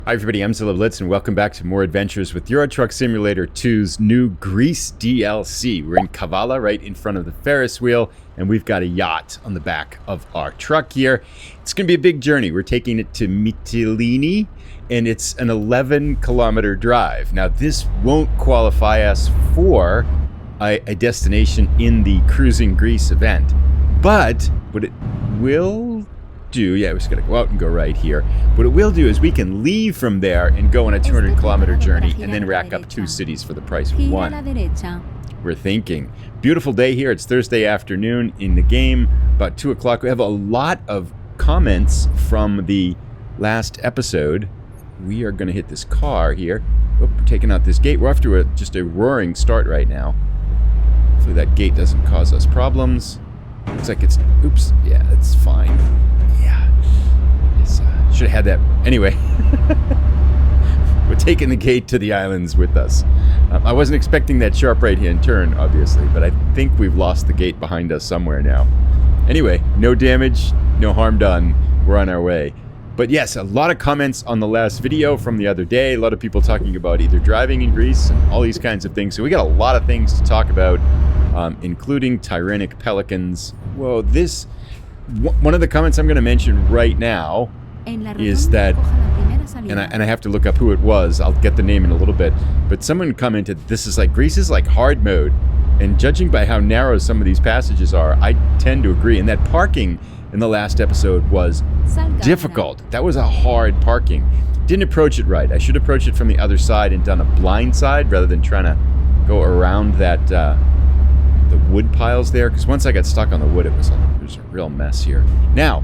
Hi everybody, I'm Zilla Blitz and welcome back to more adventures with Euro Truck Simulator 2's new Greece DLC. We're in Kavala, right in front of the Ferris wheel, and we've got a yacht on the back of our truck here. It's going to be a big journey. We're taking it to Mytilene, and it's an 11-kilometer drive. Now, this won't qualify us for a destination in the Cruising Greece event, but what it will do, yeah, we're just gonna go out and go right here. What it will do is we can leave from there and go on a 200-kilometer journey and then rack up 2 cities for the price of 1. We're thinking. Beautiful day here. It's Thursday afternoon in the game, about 2 o'clock. We have a lot of comments from the last episode. We are gonna hit this car here. Oh, we're taking out this gate. We're off to just a roaring start right now. Hopefully that gate doesn't cause us problems. Looks like it's, oops, yeah, it's fine. Should have had that. Anyway, we're taking the gate to the islands with us. I wasn't expecting that sharp right-hand turn, obviously, but I think we've lost the gate behind us somewhere now. Anyway, no damage, no harm done. We're on our way. But yes, a lot of comments on the last video from the other day. A lot of people talking about either driving in Greece and all these kinds of things. So we got a lot of things to talk about, including tyrannic pelicans. Whoa, this... One of the comments I'm going to mention right now is that, and I have to look up who it was. I'll get the name in a little bit. But someone commented, this is like, Greece is like hard mode. And judging by how narrow some of these passages are, I tend to agree. And that parking in the last episode was difficult. That was a hard parking. Didn't approach it right. I should approach it from the other side and done a blind side rather than trying to go around that the wood piles there. Because once I got stuck on the wood, it was a real mess here. Now,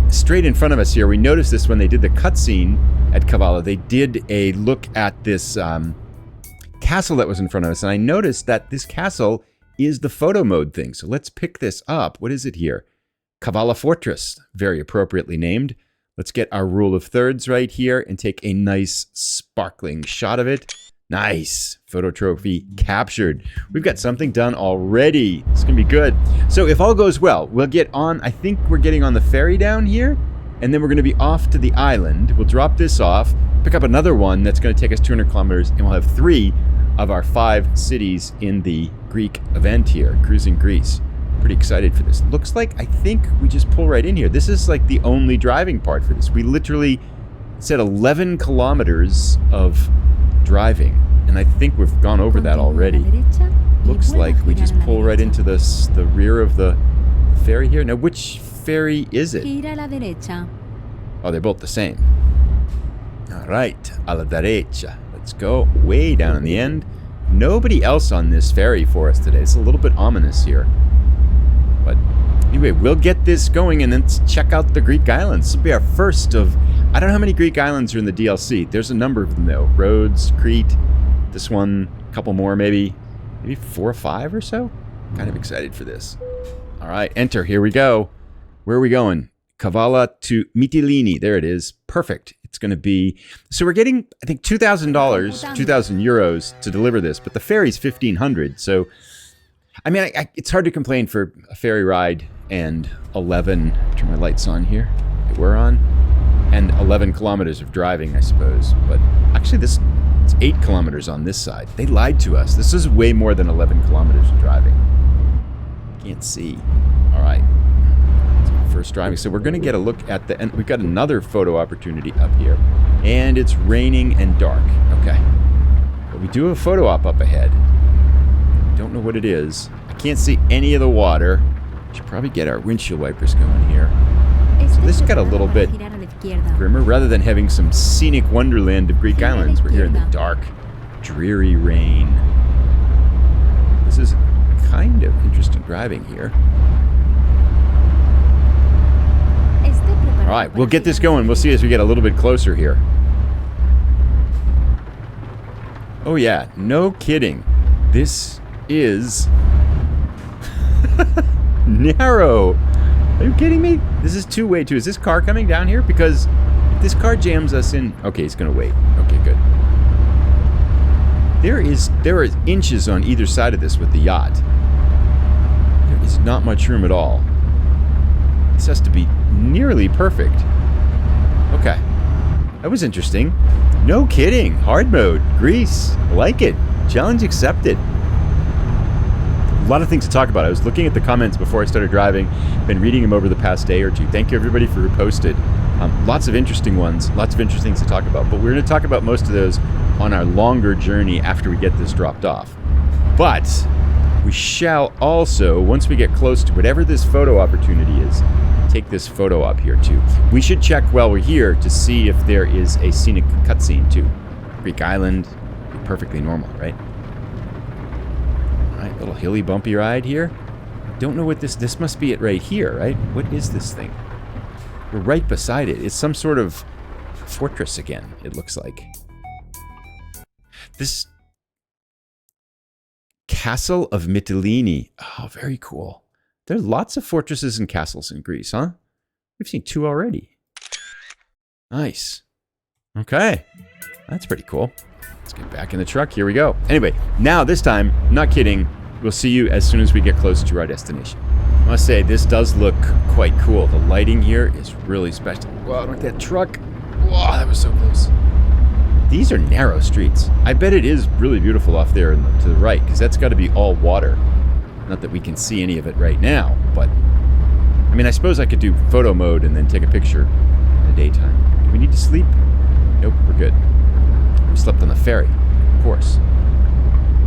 straight in front of us here, we noticed this when they did the cutscene at Kavala. They did a look at this castle that was in front of us, and I noticed that this castle is the photo mode thing. So let's pick this up. What is it here? Kavala Fortress, very appropriately named. Let's get our rule of thirds right here and take a nice sparkling shot of it. Nice. Photo trophy captured. We've got something done already. It's going to be good. So if all goes well, we'll get on, I think we're getting on the ferry down here, and then we're going to be off to the island. We'll drop this off, pick up another one that's going to take us 200 kilometers, and we'll have 3 of our 5 cities in the Greek event here, Cruising Greece. Pretty excited for this. Looks like, I think we just pull right in here. This is like the only driving part for this. We literally said 11 kilometers of driving, and I think we've gone over that already. Looks like we just pull right into the rear of the ferry here. Now, which ferry is it? Oh, they're both the same. All right, a la derecha. Let's go way down in the end. Nobody else on this ferry for us today. It's a little bit ominous here. But anyway, we'll get this going and then check out the Greek islands. This will be our first of... I don't know how many Greek islands are in the DLC. There's a number of them, though. Rhodes, Crete, this one, a couple more maybe 4 or 5 or so. Kind of excited for this. All right, enter. Here we go. Where are we going? Kavala to Mytilene. There it is. Perfect. It's going to be... So we're getting, I think, $2,000, 2,000 euros to deliver this, but the ferry's 1,500. So, I mean, it's hard to complain for a ferry ride and 11... Turn my lights on here. We're on. And 11 kilometers of driving, I suppose. But actually, it's 8 kilometers on this side. They lied to us. This is way more than 11 kilometers of driving. Can't see. All right. First driving. So we're going to get a look at the... And we've got another photo opportunity up here. And it's raining and dark. Okay. But we do have a photo op up ahead. Don't know what it is. I can't see any of the water. Should probably get our windshield wipers going here. So this got a little bit grimmer. Rather than having some scenic wonderland of Greek islands, we're here in the dark, dreary rain. This is kind of interesting driving here. All right, we'll get this going. We'll see as we get a little bit closer here. Oh yeah, no kidding. This is narrow. Are you kidding me? This is two-way too. Is this car coming down here? Because if this car jams us in... Okay, he's going to wait. Okay, good. There are inches on either side of this with the yacht. There is not much room at all. This has to be nearly perfect. Okay. That was interesting. No kidding. Hard mode. Greece. I like it. Challenge accepted. A lot of things to talk about. I was looking at the comments before I started driving. Been reading them over the past day or two. Thank you everybody for who posted. Lots of interesting ones. Lots of interesting things to talk about. But we're going to talk about most of those on our longer journey after we get this dropped off. But we shall also, once we get close to whatever this photo opportunity is, take this photo up here too. We should check while we're here to see if there is a scenic cutscene too. Greek island, be perfectly normal, right? All right, little hilly bumpy ride here. Don't know what this must be it right here, right? What is this thing? We're right beside it. It's some sort of fortress again, it looks like. This Castle of Mytilene. Oh, very cool. There are lots of fortresses and castles in Greece, huh? We've seen 2 already. Nice. Okay. That's pretty cool. Let's get back in the truck. Here we go. Anyway, now this time, not kidding, we'll see you as soon as we get close to our destination. I must say, this does look quite cool. The lighting here is really special. Wow, look at that truck. Whoa, that was so close. These are narrow streets. I bet it is really beautiful off there to the right, because that's got to be all water. Not that we can see any of it right now, but... I mean, I suppose I could do photo mode and then take a picture in the daytime. Do we need to sleep? Nope, we're good. We slept on the ferry, of course.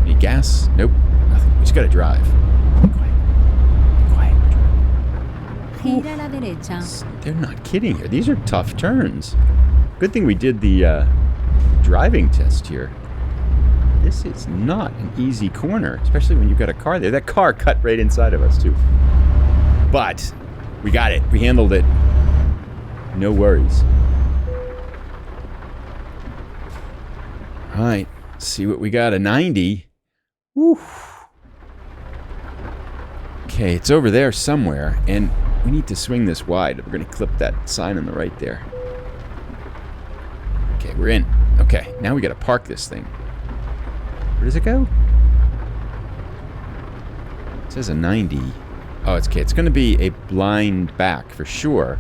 Any gas? Nope, nothing. We just gotta drive. Be quiet. Be quiet. They're not kidding here. These are tough turns. Good thing we did the driving test here. This is not an easy corner, especially when you've got a car there. That car cut right inside of us, too. But we got it. We handled it. No worries. All right. Let's see what we got. A 90. Woo. Okay, it's over there somewhere, and we need to swing this wide. We're going to clip that sign on the right there. Okay, we're in. Okay, now we got to park this thing. Where does it go? It says a 90. Oh, it's okay. It's going to be a blind back for sure.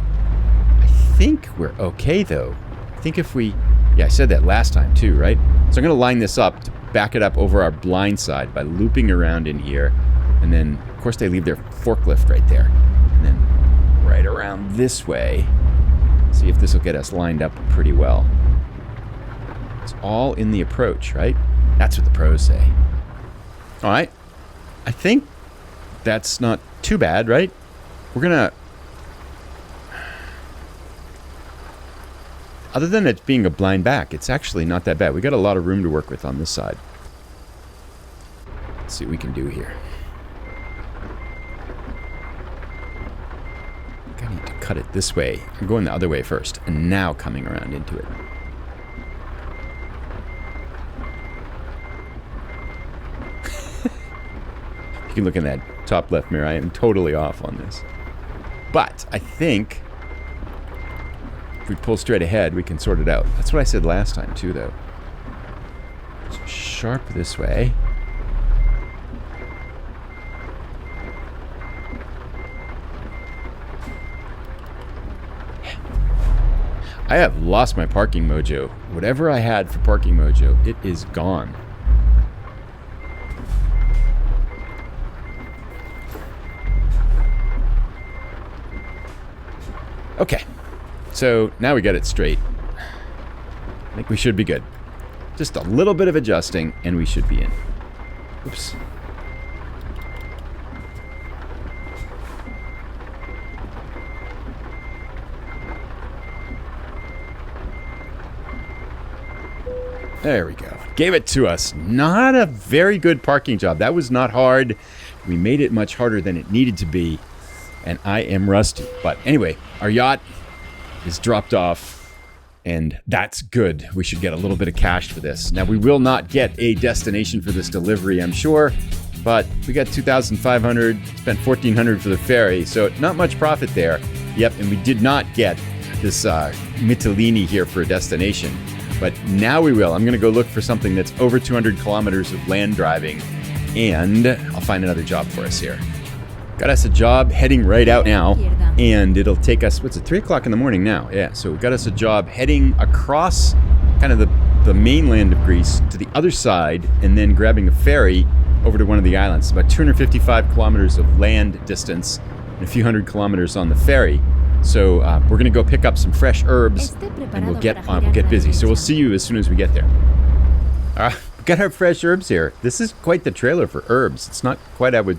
I think we're okay, though. I think if we... Yeah, I said that last time, too, right? So I'm going to line this up to back it up over our blind side by looping around in here. And then, of course, they leave their forklift right there. And then right around this way. See if this will get us lined up pretty well. It's all in the approach, right? That's what the pros say. All right. I think that's not too bad, right? We're going to... Other than it being a blind back, it's actually not that bad. We got a lot of room to work with on this side. Let's see what we can do here. I think I need to cut it this way. I'm going the other way first, and now coming around into it. You can look in that top left mirror. I am totally off on this. But I think if we pull straight ahead, we can sort it out. That's what I said last time, too, though. So sharp this way. I have lost my parking mojo. Whatever I had for parking mojo, it is gone. Okay, so now we got it straight. I think we should be good. Just a little bit of adjusting, and we should be in. Oops. There we go. Gave it to us. Not a very good parking job. That was not hard. We made it much harder than it needed to be. And I am rusty. But anyway, our yacht is dropped off, and that's good. We should get a little bit of cash for this. Now, we will not get a destination for this delivery, I'm sure, but we got $2,500, spent $1,400 for the ferry, so not much profit there. Yep, and we did not get this Mytilene here for a destination, but now we will. I'm going to go look for something that's over 200 kilometers of land driving, and I'll find another job for us here. Got us a job heading right out now. And it'll take us, what's it, 3 o'clock in the morning now. Yeah, so we got us a job heading across kind of the mainland of Greece to the other side and then grabbing a ferry over to one of the islands. About 255 kilometers of land distance and a few hundred kilometers on the ferry. So we're going to go pick up some fresh herbs and we'll get busy. So we'll see you as soon as we get there. We got our fresh herbs here. This is quite the trailer for herbs. It's not quite what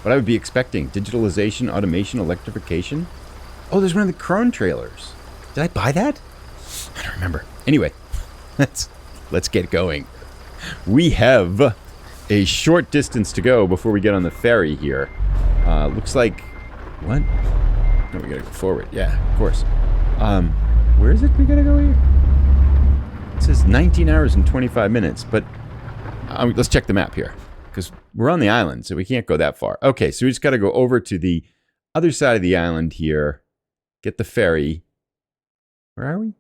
I would be expecting. Digitalization, automation, electrification. Oh, there's one of the Krone trailers. Did I buy that? I don't remember. Anyway, let's get going. We have a short distance to go before we get on the ferry here. Looks like... What? No, we gotta go forward. Yeah, of course. Where is it we gotta go here? It says 19 hours and 25 minutes, but let's check the map here. Because we're on the island, so we can't go that far. Okay, so we just gotta go over to the other side of the island here. Get the ferry. Where are we?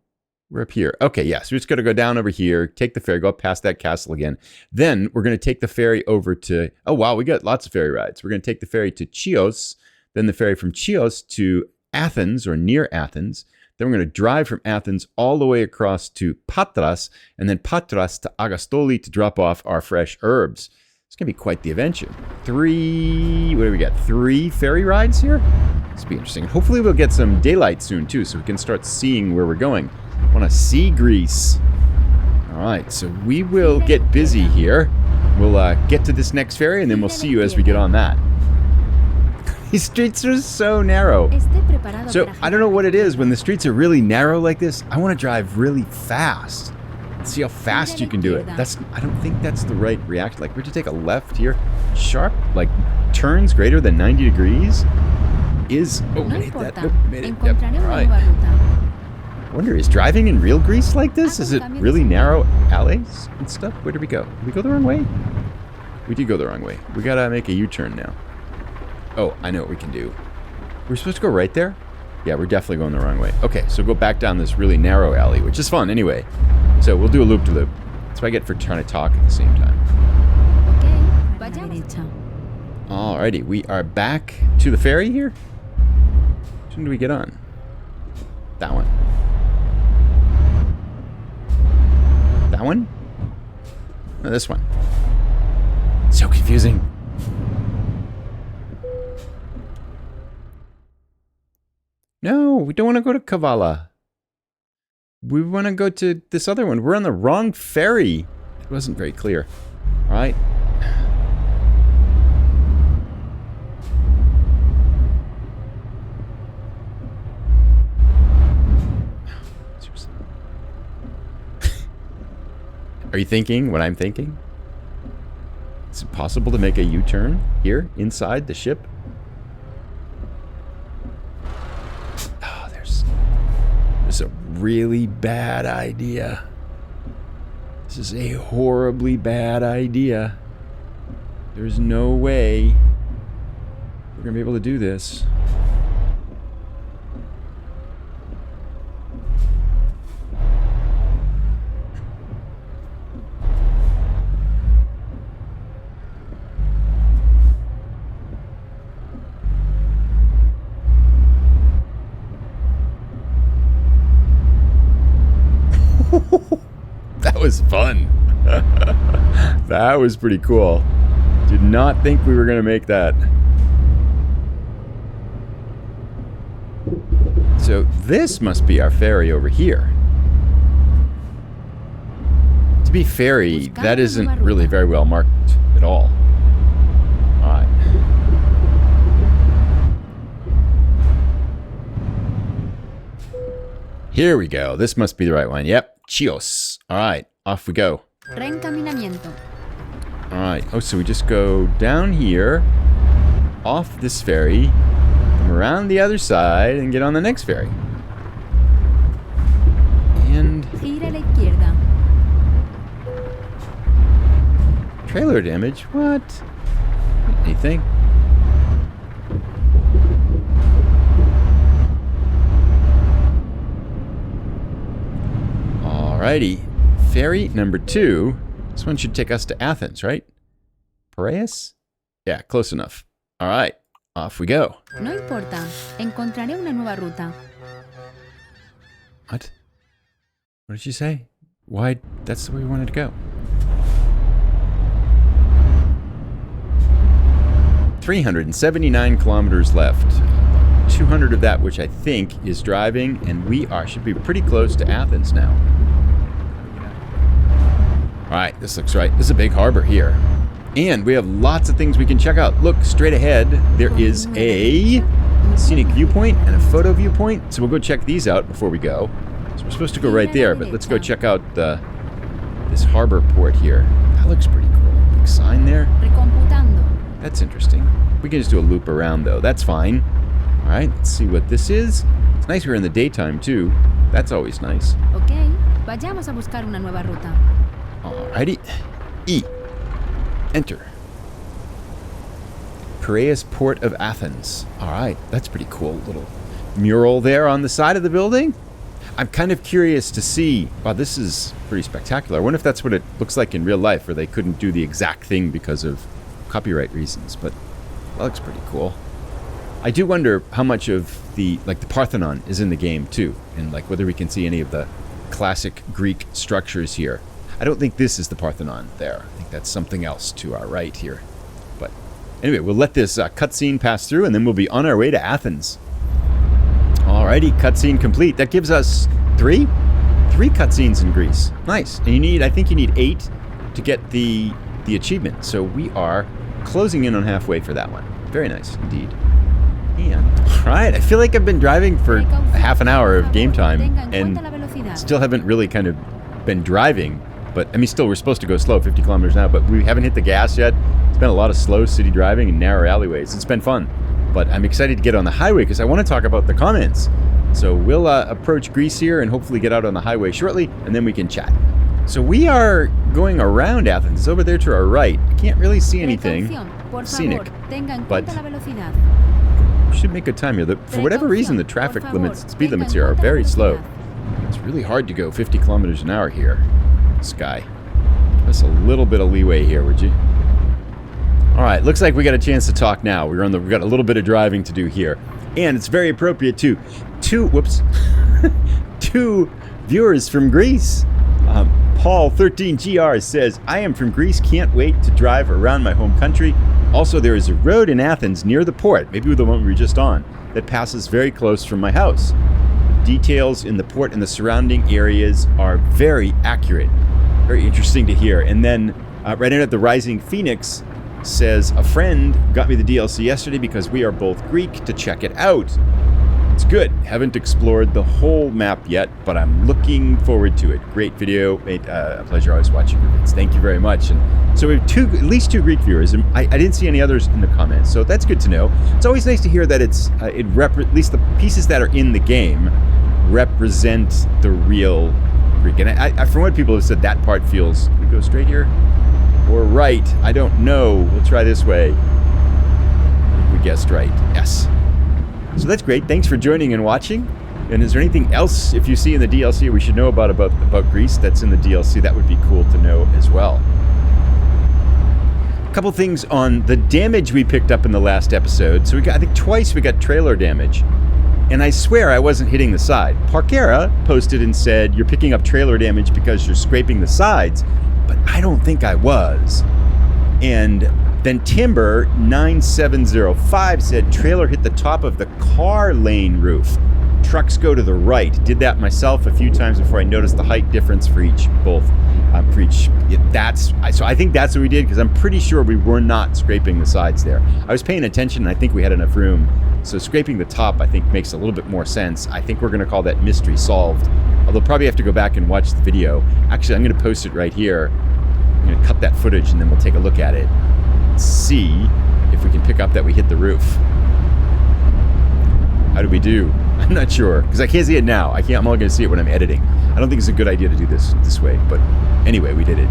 We're up here. Okay, yeah, so we just gotta go down over here, take the ferry, go up past that castle again. Then we're gonna take the ferry over to... Oh, wow, we got lots of ferry rides. We're gonna take the ferry to Chios, then the ferry from Chios to Athens, or near Athens. Then we're going to drive from Athens all the way across to Patras, and then Patras to Agastoli to drop off our fresh herbs. It's going to be quite the adventure. What do we got? 3 ferry rides here? This will be interesting. Hopefully we'll get some daylight soon, too, so we can start seeing where we're going. I want to see Greece. All right, so we will get busy here. We'll get to this next ferry, and then we'll see you as we get on that. These streets are so narrow. So I don't know what it is when the streets are really narrow like this. I want to drive really fast and see how fast you can do it. I don't think that's the right reaction. Like, we're to take a left here. Sharp, like turns greater than 90 degrees is... Oh, I hit that. Nope, made it. Yep. All right. I wonder, is driving in real Greece like this? Is it really narrow alleys and stuff? Where did we go? Did we go the wrong way? We did go the wrong way. We gotta make a U-turn now. Oh, I know what we can do. We're supposed to go right there? Yeah, we're definitely going the wrong way. Okay, so go back down this really narrow alley, which is fun anyway. So we'll do a loop-de-loop. That's what I get for trying to talk at the same time. Alrighty, we are back to the ferry here. Which one do we get on? That one. That one? No, this one. So confusing. No, we don't want to go to Kavala. We want to go to this other one. We're on the wrong ferry. It wasn't very clear. All right. Are you thinking what I'm thinking? Is it possible to make a U-turn here inside the ship? This is a really bad idea. This is a horribly bad idea. There's no way we're gonna be able to do this. That was fun. That was pretty cool. Did not think we were going to make that. So this must be our ferry over here. To be ferry, that isn't really very well marked at all. Alright. Here we go. This must be the right one. Yep. Chios. Alright. Off we go. Alright. Oh, so we just go down here, off this ferry, come around the other side, and get on the next ferry. And... trailer damage? What? Anything? Alrighty. Ferry number 2. This one should take us to Athens, right? Piraeus? Yeah, close enough. Alright. Off we go. No importa, encontraré una nueva ruta. What? What did you say? Why? That's the way we wanted to go. 379 kilometers left. 200 of that, which I think is driving, and we should be pretty close to Athens now. All right, this looks right. This is a big harbor here. And we have lots of things we can check out. Look, straight ahead, there is a scenic viewpoint and a photo viewpoint. So we'll go check these out before we go. So we're supposed to go right there, but let's go check out this harbor port here. That looks pretty cool. Big sign there. That's interesting. We can just do a loop around, though. That's fine. All right, let's see what this is. It's nice we're in the daytime, too. That's always nice. Okay, vayamos a buscar una nueva ruta. Alrighty. E. Enter. Piraeus Port of Athens. Alright, that's pretty cool. Little mural there on the side of the building. I'm kind of curious to see... Wow, this is pretty spectacular. I wonder if that's what it looks like in real life, where they couldn't do the exact thing because of copyright reasons, but that looks pretty cool. I do wonder how much of the Parthenon is in the game too, and like whether we can see any of the classic Greek structures here. I don't think this is the Parthenon there. I think that's something else to our right here. But anyway, we'll let this cutscene pass through, and then we'll be on our way to Athens. Alrighty, cutscene complete. That gives us three cutscenes in Greece. Nice. And I think you need 8 to get the achievement. So we are closing in on halfway for that one. Very nice indeed. And alright, I feel like I've been driving for half an hour of game time and still haven't really kind of been driving. But I mean, still, we're supposed to go slow, 50 kilometers an hour, but we haven't hit the gas yet. It's been a lot of slow city driving and narrow alleyways. It's been fun. But I'm excited to get on the highway because I want to talk about the comments. So we'll approach Greece here and hopefully get out on the highway shortly, and then we can chat. So we are going around Athens. It's over there to our right. I can't really see anything scenic, but we should make good time here. For whatever reason, the traffic limits, speed limits here are very slow. It's really hard to go 50 kilometers an hour here. Sky. Just a little bit of leeway here, would you? All right, looks like we got a chance to talk now. We got a little bit of driving to do here, and it's very appropriate too. Two viewers from Greece. Paul13GR says, I am from Greece, can't wait to drive around my home country. Also, there is a road in Athens near the port, maybe the one we were just on, that passes very close from my house. Details in the port and the surrounding areas are very accurate. Very interesting to hear. And then right in at the Rising Phoenix says, a friend got me the DLC yesterday because we are both Greek to check it out. It's good. Haven't explored the whole map yet, but I'm looking forward to it. Great video. Made a pleasure always watching your videos. Thank you very much. And so we have at least two Greek viewers, and I didn't see any others in the comments, so that's good to know. It's always nice to hear that at least the pieces that are in the game represent the real Greek. And I from what people have said, that part feels... We go straight here? Or right? I don't know. We'll try this way. We guessed right. Yes. So that's great. Thanks for joining and watching. And is there anything else, if you see in the DLC, we should know about Greece that's in the DLC? That would be cool to know as well. A couple things on the damage we picked up in the last episode. So I think twice we got trailer damage. And I swear I wasn't hitting the side. Parkera posted and said, you're picking up trailer damage because you're scraping the sides. But I don't think I was. And then Timber 9705 said, trailer hit the top of the car lane roof. Trucks go to the right. Did that myself a few times before I noticed the height difference for each. So I think that's what we did, because I'm pretty sure we were not scraping the sides there. I was paying attention, and I think we had enough room. So scraping the top, I think, makes a little bit more sense. I think we're going to call that mystery solved. Although probably have to go back and watch the video. Actually, I'm going to post it right here. I'm going to cut that footage, and then we'll take a look at it. See if we can pick up that we hit the roof. How do we do? I'm not sure, because I can't see it now. I'm only going to see it when I'm editing. I don't think it's a good idea to do this way, but anyway, we did it.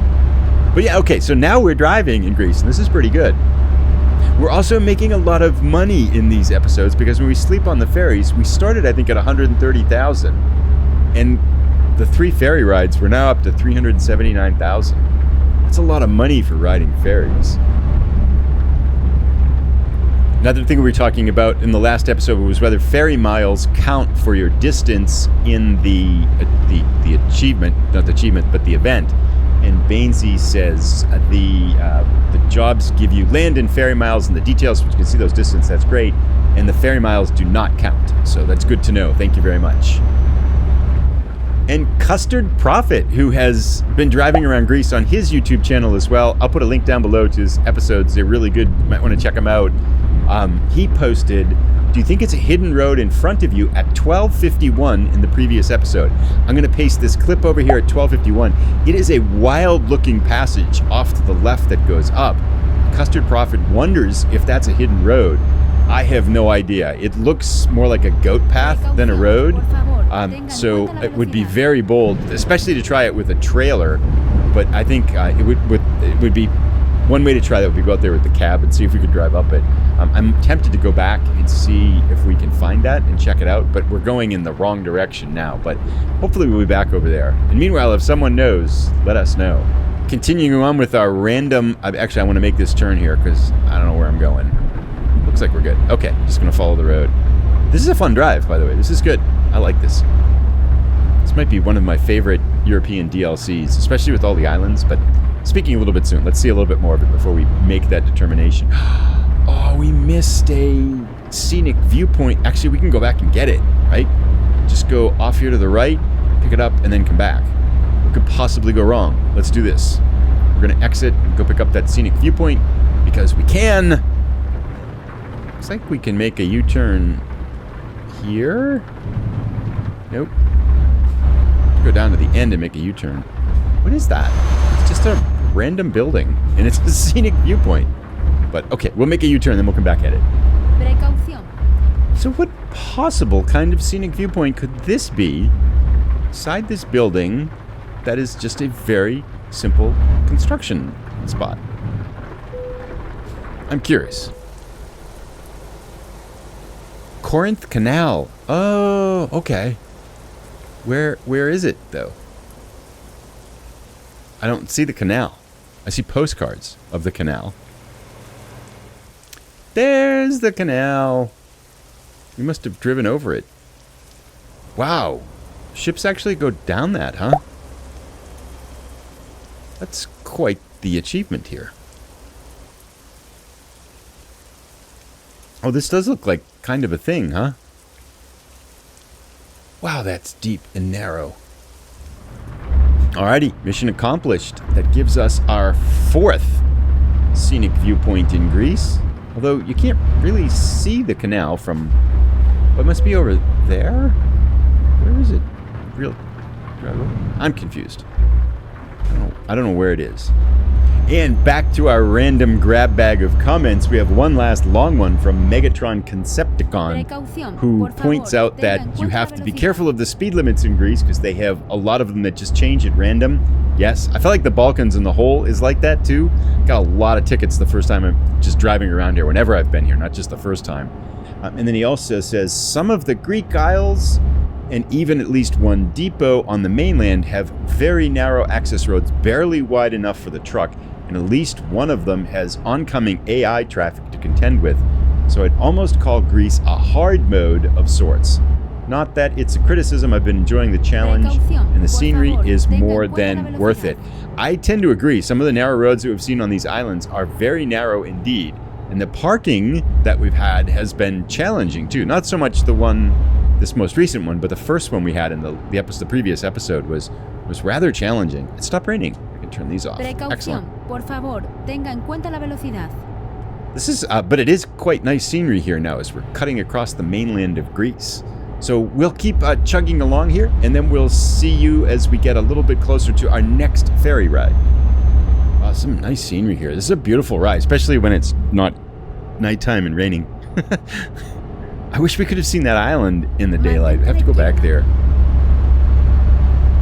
But yeah, okay, so now we're driving in Greece, and this is pretty good. We're also making a lot of money in these episodes, because when we sleep on the ferries, we started, I think, at 130,000, and the 3 ferry rides, we're now up to 379,000. That's a lot of money for riding ferries. Another thing we were talking about in the last episode was whether ferry miles count for your distance in the achievement, not the achievement, but the event. And Bainsey says the jobs give you land and ferry miles and the details, which you can see those distances. That's great. And the ferry miles do not count. So that's good to know. Thank you very much. And Custard Prophet, who has been driving around Greece on his YouTube channel as well. I'll put a link down below to his episodes. They're really good. You might want to check them out. He posted, do you think it's a hidden road in front of you at 12:51 in the previous episode? I'm going to paste this clip over here at 12:51. It is a wild-looking passage off to the left that goes up. Custard Prophet wonders if that's a hidden road. I have no idea. It looks more like a goat path than a road. So it would be very bold, especially to try it with a trailer. But I think it would be one way to try that would be go out there with the cab and see if we could drive up it. I'm tempted to go back and see if we can find that and check it out, but we're going in the wrong direction now. But hopefully we'll be back over there. And meanwhile, if someone knows, let us know. Continuing on with our random... Actually, I want to make this turn here because I don't know where I'm going. Looks like we're good. Okay, just going to follow the road. This is a fun drive, by the way. This is good. I like this. This might be one of my favorite European DLCs, especially with all the islands, but speaking a little bit soon. Let's see a little bit more of it before we make that determination. Oh, we missed a scenic viewpoint. Actually, we can go back and get it, right? Just go off here to the right, pick it up, and then come back. What could possibly go wrong? Let's do this. We're going to exit and go pick up that scenic viewpoint because we can. Looks like we can make a U-turn here. Nope. Go down to the end and make a U-turn. What is that? It's just a random building, and it's a scenic viewpoint. But okay, we'll make a U-turn, then we'll come back at it. Precaución. So what possible kind of scenic viewpoint could this be inside this building that is just a very simple construction spot? I'm curious. Corinth Canal. Oh, okay. Where is it, though? I don't see the canal. I see postcards of the canal. There's the canal. We must have driven over it. Wow. Ships actually go down that, huh? That's quite the achievement here. Oh, this does look like kind of a thing, huh? Wow, that's deep and narrow. Alrighty, mission accomplished. That gives us our 4th scenic viewpoint in Greece. Although you can't really see the canal from... What must be over there? Where is it? I'm confused. I don't know where it is. And back to our random grab bag of comments, we have one last long one from Megatron Concepticon, who points out that you have to be careful of the speed limits in Greece because they have a lot of them that just change at random. Yes, I feel like the Balkans in the whole is like that too. Got a lot of tickets the first time I'm just driving around here, whenever I've been here, not just the first time. And then he also says some of the Greek isles and even at least one depot on the mainland have very narrow access roads, barely wide enough for the truck, and at least one of them has oncoming AI traffic to contend with. So I'd almost call Greece a hard mode of sorts. Not that it's a criticism, I've been enjoying the challenge, and the scenery is more than worth it. I tend to agree. Some of the narrow roads that we've seen on these islands are very narrow indeed, and the parking that we've had has been challenging too. Not so much the one, this most recent one, but the first one we had in the previous episode was rather challenging. It stopped raining. I can turn these off. Excellent. Por favor, tenga en cuenta la velocidad. This is, but it is quite nice scenery here now as we're cutting across the mainland of Greece. So we'll keep chugging along here, and then we'll see you as we get a little bit closer to our next ferry ride. Some nice scenery here. This is a beautiful ride, especially when it's not nighttime and raining. I wish we could have seen that island in the daylight. We have to go back there.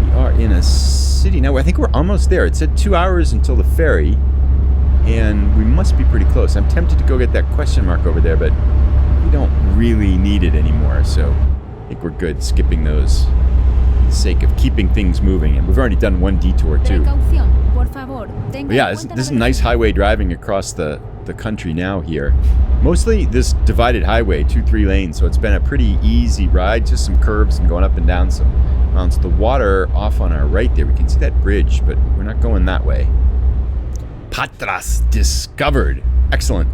We are in a city now. I think we're almost there. It said 2 hours until the ferry, and we must be pretty close. I'm tempted to go get that question mark over there, but we don't really need it anymore, so I think we're good skipping those for the sake of keeping things moving. And we've already done one detour too. But yeah, this is nice highway driving across the the country now here. Mostly this divided highway, 2-3 lanes, so it's been a pretty easy ride. Just some curves and going up and down some mountains. The water off on our right there, we can see that bridge, but we're not going that way. Patras discovered. Excellent.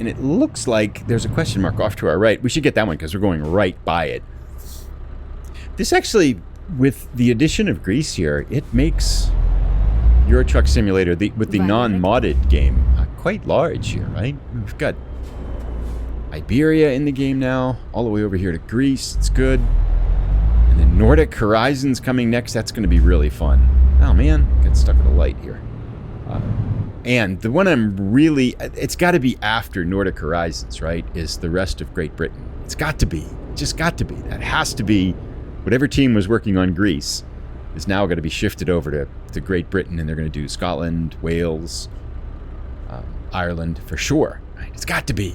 And it looks like there's a question mark off to our right. We should get that one because we're going right by it. This actually, with the addition of Greece here, it makes Euro Truck Simulator with the non-modded game quite large here, right? We've got Iberia in the game now, all the way over here to Greece. It's good. And then Nordic Horizons coming next. That's going to be really fun. Oh man, got stuck at a light here. And the one I'm really, it's got to be after Nordic Horizons, right? Is the rest of Great Britain. It's got to be. Just got to be. That has to be. Whatever team was working on Greece is now going to be shifted over to Great Britain, and they're going to do Scotland, Wales, Ireland for sure. Right? It's got to be.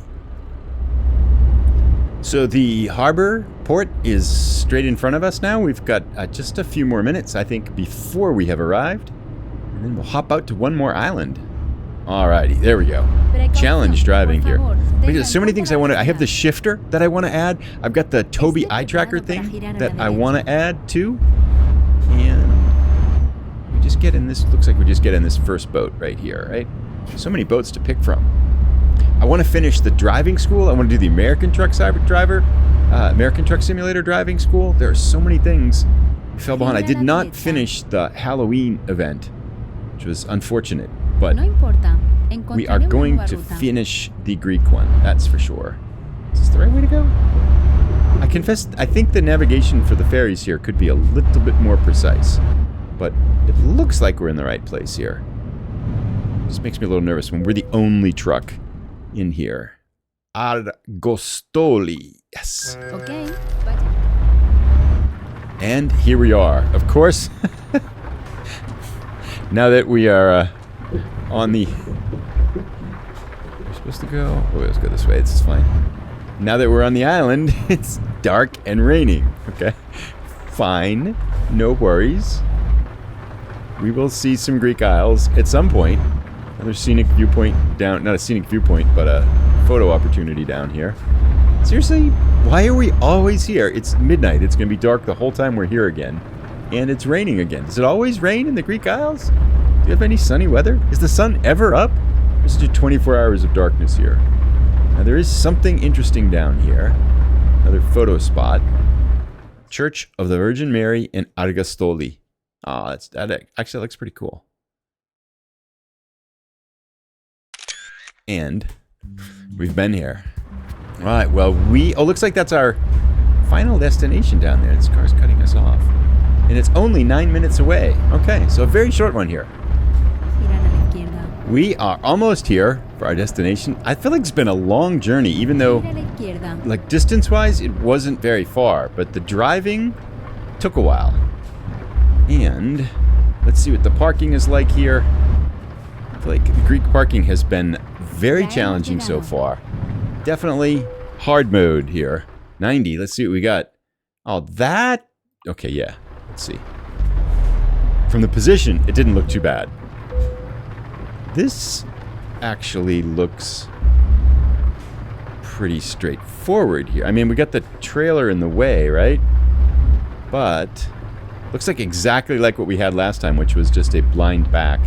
So the harbor port is straight in front of us now. We've got just a few more minutes, I think, before we have arrived. And then we'll hop out to one more island. Alrighty, there we go. Challenge driving here. There's so many things I want to... I have the shifter that I want to add. I've got the Toby eye tracker thing that I want to add too. And we just get in this... Looks like we just get in this first boat right here, right? So many boats to pick from. I want to finish the driving school. I want to do the American Truck American Truck Simulator driving school. There are so many things we fell behind. I did not finish the Halloween event, which was unfortunate, but we are going to finish the Greek one, that's for sure. Is this the right way to go? I confess, I think the navigation for the ferries here could be a little bit more precise, but it looks like we're in the right place here. This makes me a little nervous when we're the only truck in here. Argostoli, yes. Okay. And here we are, of course. Now that we are on the... We're supposed to go... Oh, let's go this way. This is fine. Now that we're on the island, it's dark and raining. Okay? Fine. No worries. We will see some Greek Isles at some point. Another scenic viewpoint down... Not a scenic viewpoint, but a photo opportunity down here. Seriously? Why are we always here? It's midnight. It's going to be dark the whole time we're here again. And it's raining again. Does it always rain in the Greek Isles? Do you have any sunny weather? Is the sun ever up? There's just 24 hours of darkness here. Now there is something interesting down here. Another photo spot. Church of the Virgin Mary in Argostoli. Ah, that actually looks pretty cool. And we've been here. All right, well, oh, looks like that's our final destination down there. This car's cutting us off. And it's only 9 minutes away. Okay, so a very short one here. We are almost here for our destination. I feel like it's been a long journey, even though, like, distance-wise, it wasn't very far. But the driving took a while. And let's see what the parking is like here. I feel like the Greek parking has been very challenging so far. Definitely hard mode here. 90, let's see what we got. Oh, that... Okay, yeah. Let's see. From the position, it didn't look too bad. This actually looks pretty straightforward here. I mean, we got the trailer in the way, right? But looks like exactly like what we had last time, which was just a blind back,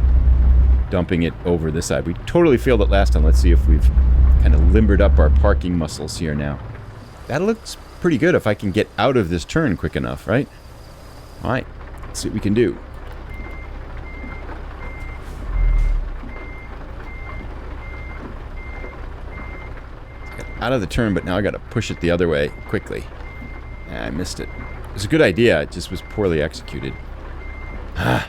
dumping it over this side. We totally failed it last time. Let's see if we've kind of limbered up our parking muscles here now. That looks pretty good if I can get out of this turn quick enough, right? All right, let's see what we can do. Get out of the turn, but now I got to push it the other way quickly. I missed it. It was a good idea, it just was poorly executed. Okay.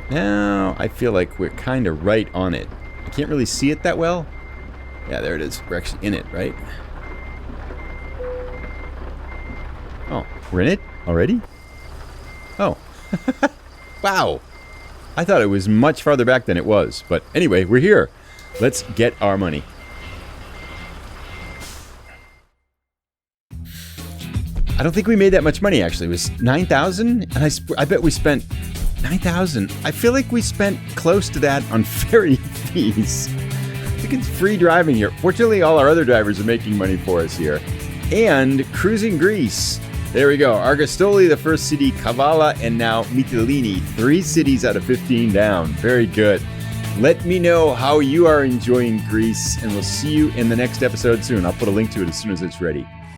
Now I feel like we're kind of right on it. I can't really see it that well. Yeah, there it is. We're actually in it, right? Oh, we're in it already? Oh. Wow. I thought it was much farther back than it was. But anyway, we're here. Let's get our money. I don't think we made that much money, actually. It was 9,000, and I bet we spent 9,000. I feel like we spent close to that on ferry fees. I think it's free driving here. Fortunately, all our other drivers are making money for us here. And cruising Greece. There we go. Argostoli, the first city, Kavala, and now Mytilene. 3 cities out of 15 down. Very good. Let me know how you are enjoying Greece, and we'll see you in the next episode soon. I'll put a link to it as soon as it's ready.